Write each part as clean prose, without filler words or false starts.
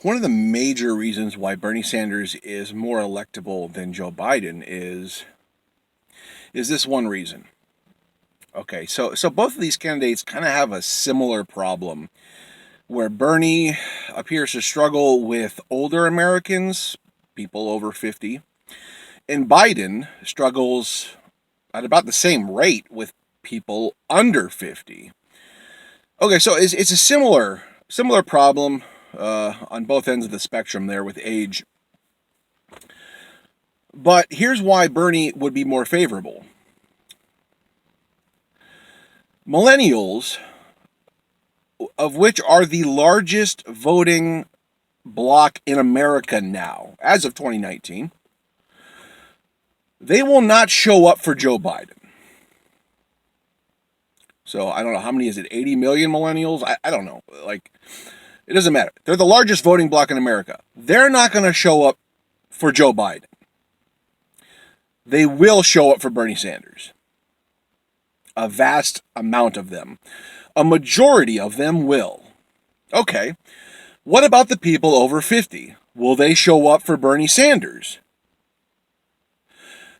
One of the major reasons why Bernie Sanders is more electable than Joe Biden is this one reason. Okay, so both of these candidates kind of have a similar problem where Bernie appears to struggle with older Americans, people over 50, and Biden struggles at about the same rate with people under 50. Okay, so it's a similar problem on both ends of the spectrum there with age. But here's why Bernie would be more favorable. Millennials, of which are the largest voting bloc in America now, as of 2019, they will not show up for Joe Biden. So I don't know, how many is it, 80 million millennials? I don't know. Like, it doesn't matter. They're the largest voting bloc in America. They're not going to show up for Joe Biden. They will show up for Bernie Sanders. A vast amount of them. A majority of them will. Okay, what about the people over 50? Will they show up for Bernie Sanders?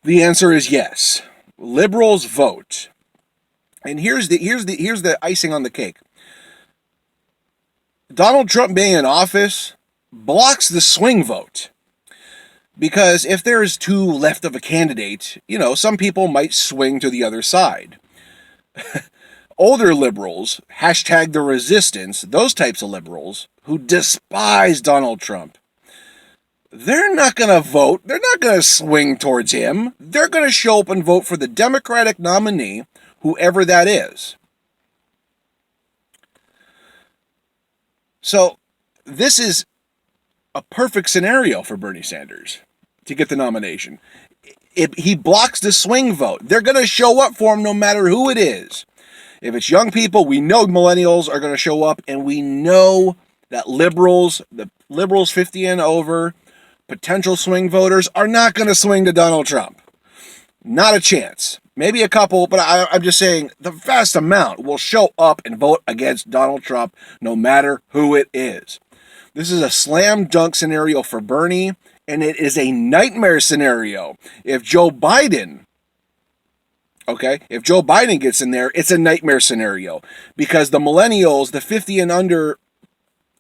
The answer is yes. Liberals vote. And here's the icing on the cake. Donald Trump being in office blocks the swing vote. Because if there's two left of a candidate, some people might swing to the other side. Older liberals, hashtag the resistance, those types of liberals who despise Donald Trump, they're not going to vote. They're not going to swing towards him. They're going to show up and vote for the Democratic nominee, whoever that is. So this is a perfect scenario for Bernie Sanders to get the nomination. He blocks the swing vote. They're going to show up for him no matter who it is. If it's young people, we know millennials are going to show up, and we know that the liberals 50 and over, potential swing voters, are not going to swing to Donald Trump. Not a chance. Maybe a couple, but I'm just saying the vast amount will show up and vote against Donald Trump no matter who it is. This is a slam dunk scenario for Bernie, and it is a nightmare scenario if Joe Biden gets in there. It's a nightmare scenario because the millennials, the 50 and under,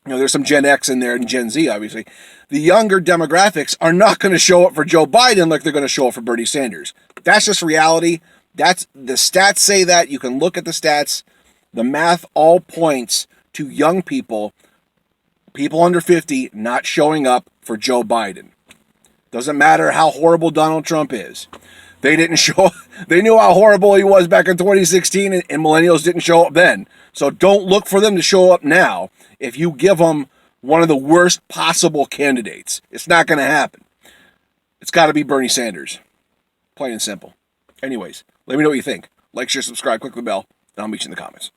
there's some Gen X in there and Gen Z, obviously. The younger demographics are not going to show up for Joe Biden like they're going to show up for Bernie Sanders. That's just reality. That's the stats say that. You can look at the stats. The math all points to young people under 50, not showing up for Joe Biden. Doesn't matter how horrible Donald Trump is. They didn't show. They knew how horrible he was back in 2016, and millennials didn't show up then. So don't look for them to show up now if you give them one of the worst possible candidates. It's not going to happen. It's got to be Bernie Sanders. Plain and simple. Anyways, let me know what you think. Like, share, subscribe, click the bell, and I'll meet you in the comments.